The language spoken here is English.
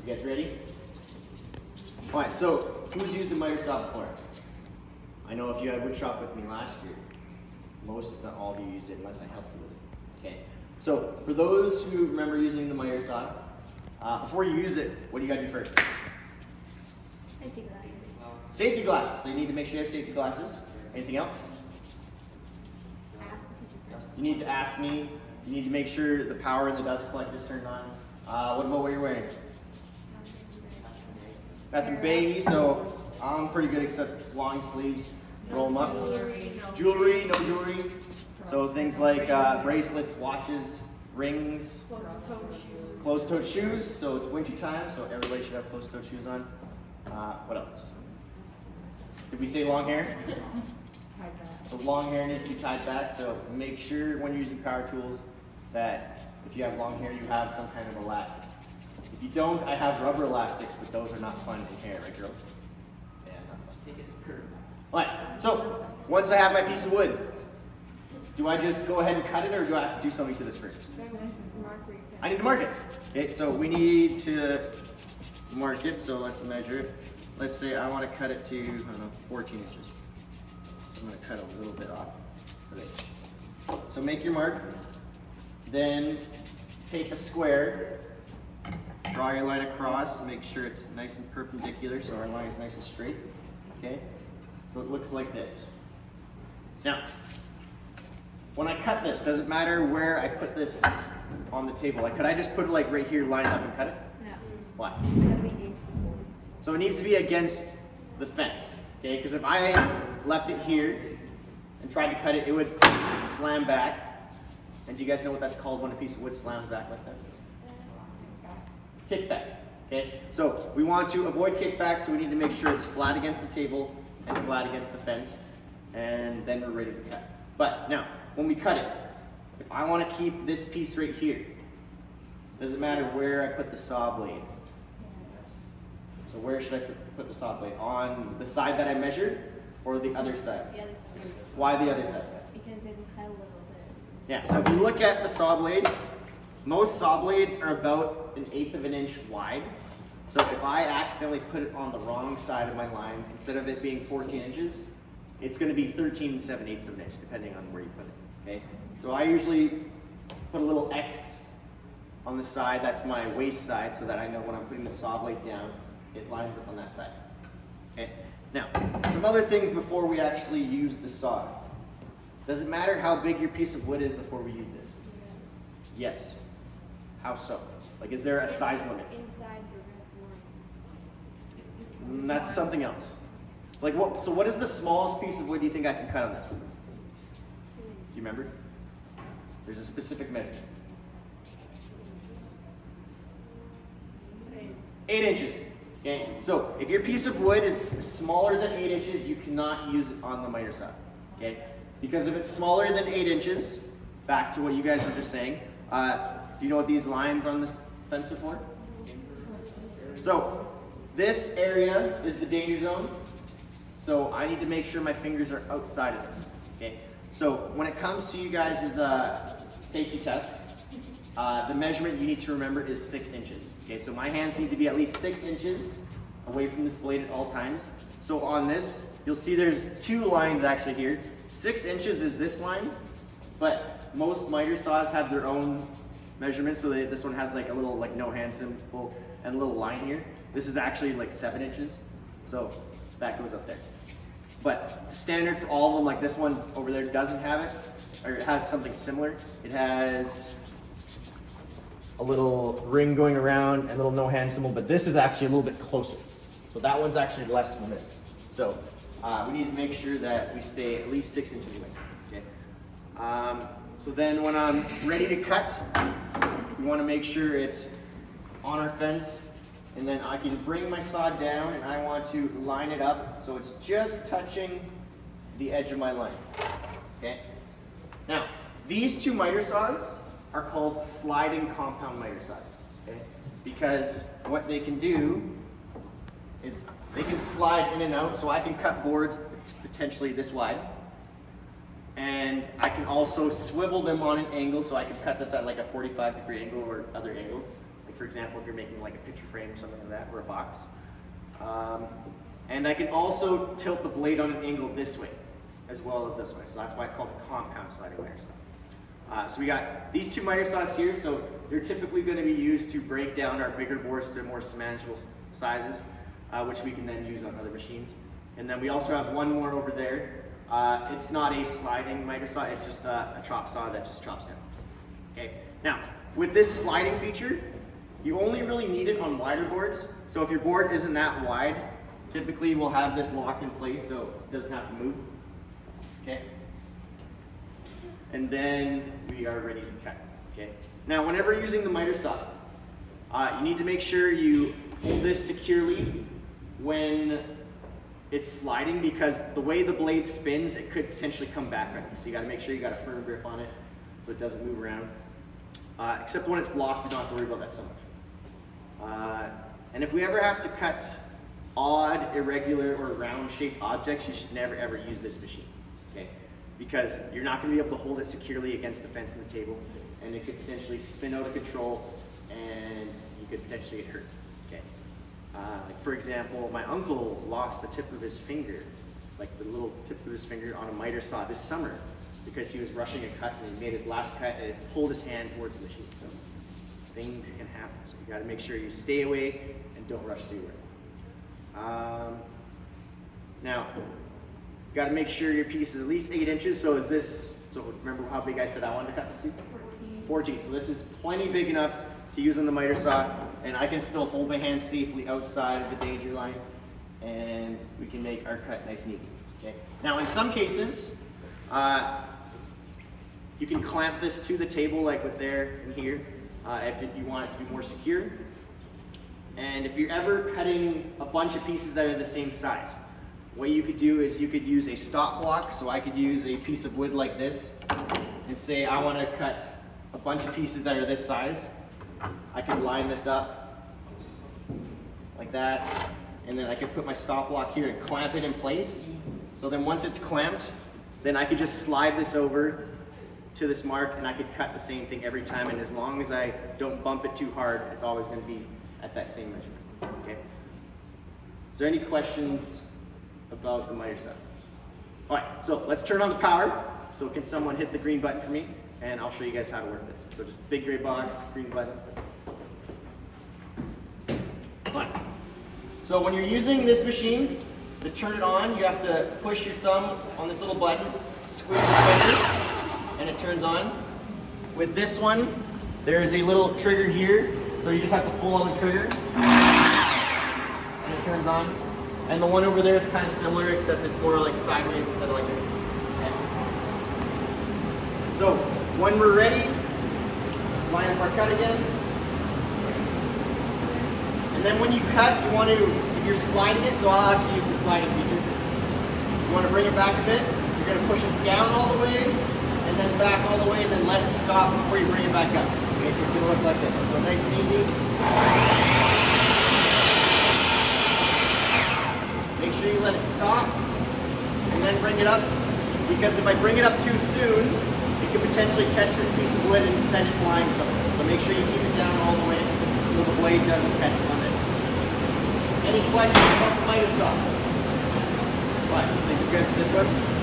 You guys ready? All right, so who's used a miter saw before? I know if you had wood shop with me last year, most, if not all of you used it unless I helped you with it. Okay, so for those who remember using the miter saw, before you use it, what do you gotta do first? Safety glasses. Safety glasses, so you need to make sure you have safety glasses. Anything else? Ask the teacher first. You need to ask me. You need to make sure the power in the dust collector is turned on. What about what you're wearing? Nothing baggy, so I'm pretty good except long sleeves. Roll them up. Jewelry, no jewelry. So things like bracelets, watches, rings, closed-toed shoes. So it's winter time, so everybody should have closed-toed shoes on. What else? Did we say long hair? So long hair needs to be tied back. So make sure when you're using power tools that if you have long hair, you have some kind of elastic. If you don't, I have rubber elastics, but those are not fun in hair, right, girls? Yeah, not fun. All right. So once I have my piece of wood, do I just go ahead and cut it, or do I have to do something to this first? I need to mark it. Okay, so we need to mark it. So let's measure it. Let's say I want to cut it to, I don't know, 14 inches. I'm going to cut a little bit off. Okay. So make your mark. Then take a square, draw your line across, make sure it's nice and perpendicular so our line is nice and straight. Okay? So it looks like this. Now, when I cut this, does it matter where I put this on the table? Like, could I just put it like right here, line it up and cut it? No. Why? That'd be against the boards. So it needs to be against the fence, okay? Because if I left it here and tried to cut it, it would slam back. And do you guys know what that's called when a piece of wood slams back like that? Kickback, okay? So we want to avoid kickback, so we need to make sure it's flat against the table and flat against the fence, and then we're ready to cut. But now, when we cut it, if I want to keep this piece right here, does it matter where I put the saw blade? So where should I put the saw blade? On the side that I measured, or the other side? The other side. Why the other side? Because it will cut a little bit. Yeah, so if you look at the saw blade, most saw blades are about 1/8 of an inch wide. So if I accidentally put it on the wrong side of my line, instead of it being 14 inches, it's going to be 13 7/8 of an inch, depending on where you put it. Okay. So I usually put a little X on the side. That's my waist side, so that I know when I'm putting the saw blade down, it lines up on that side. Okay. Now, some other things before we actually use the saw. Does it matter how big your piece of wood is before we use this? Yes. How so? Like, is there a size limit? Inside the red That's something else. Like, what? So what is the smallest piece of wood you think I can cut on this? Do you remember? There's a specific measurement. 8 inches. Okay. So if your piece of wood is smaller than 8 inches, you cannot use it on the miter saw. Okay. Because if it's smaller than 8 inches, back to what you guys were just saying, do you know what these lines on this fence are for? So this area is the danger zone. So I need to make sure my fingers are outside of this. Okay. So when it comes to you guys' safety tests, the measurement you need to remember is 6 inches. Okay. So my hands need to be at least 6 inches away from this blade at all times. So on this, you'll see there's 2 lines actually here. 6 inches is this line, but most miter saws have their own measurements. So this one has like a little like no hand symbol and a little line here. This is actually like 7 inches, so that goes up there. But the standard for all of them, like this one over there, doesn't have it, or it has something similar. It has a little ring going around and a little no hand symbol, but this is actually a little bit closer. So that one's actually less than this. So we need to make sure that we stay at least 6 inches away. Okay. So then when I'm ready to cut, we want to make sure it's on our fence, and then I can bring my saw down and I want to line it up so it's just touching the edge of my line. Okay. Now, these 2 miter saws are called sliding compound miter saws. Okay. Because what they can do is they can slide in and out, so I can cut boards potentially this wide. And I can also swivel them on an angle, so I can cut this at like a 45-degree angle or other angles. I for example, if you're making like a picture frame or something like that, or a box. And I can also tilt the blade on an angle this way, as well as this way. So that's why it's called a compound sliding miter saw. So we got these two miter saws here, so they're typically going to be used to break down our bigger boards to more manageable sizes, which we can then use on other machines. And then we also have one more over there. It's not a sliding miter saw, it's just a chop saw that just chops down. Okay. Now, with this sliding feature, you only really need it on wider boards. So if your board isn't that wide, typically we'll have this locked in place so it doesn't have to move. Okay. And then we are ready to cut. Okay. Now, whenever using the miter saw, you need to make sure you hold this securely when it's sliding, because the way the blade spins, it could potentially come back on you. So you got to make sure you got a firm grip on it so it doesn't move around. Except when it's locked, you don't have to worry about that so much. And if we ever have to cut odd, irregular, or round-shaped objects, you should never ever use this machine, okay? Because you're not going to be able to hold it securely against the fence and the table, and it could potentially spin out of control, and you could potentially get hurt, okay? Like for example, my uncle lost the tip of his finger, like the little tip of his finger on a miter saw this summer, because he was rushing a cut and he made his last cut and it pulled his hand towards the machine. So things can happen. So you got to make sure you stay away and don't rush through it. Now, you got to make sure your piece is at least 8 inches. So is this? So remember how big I said I wanted to cut this to? 14. So this is plenty big enough to use on the miter saw, and I can still hold my hand safely outside of the danger line, and we can make our cut nice and easy. Okay. Now, in some cases, you can clamp this to the table like with there and here if you want it to be more secure. And if you're ever cutting a bunch of pieces that are the same size, what you could do is you could use a stop block. So I could use a piece of wood like this and say I want to cut a bunch of pieces that are this size. I could line this up like that, and then I could put my stop block here and clamp it in place. So then once it's clamped, then I could just slide this over to this mark and I could cut the same thing every time, and as long as I don't bump it too hard, it's always going to be at that same measurement. Okay. Is there any questions about the miter saw? All right, so let's turn on the power. So can someone hit the green button for me, and I'll show you guys how to work this. So just big gray box, green button. Fine. So when you're using this machine, to turn it on, you have to push your thumb on this little button, squeeze your finger, and it turns on. With this one, there is a little trigger here, so you just have to pull on the trigger, and it turns on. And the one over there is kind of similar, except it's more like sideways instead of like this. So when we're ready, let's line up our cut again. And then when you cut, you want to, if you're sliding it, so I'll actually use the sliding feature. You want to bring it back a bit. You're going to push it down all the way, and then back all the way, and then let it stop before you bring it back up. Okay, so it's going to look like this. So nice and easy. Make sure you let it stop, and then bring it up, because if I bring it up too soon, it could potentially catch this piece of wood and send it flying somewhere. So make sure you keep it down all the way so the blade doesn't catch on this. Any questions about the miter saw? What? Think you're good for this one?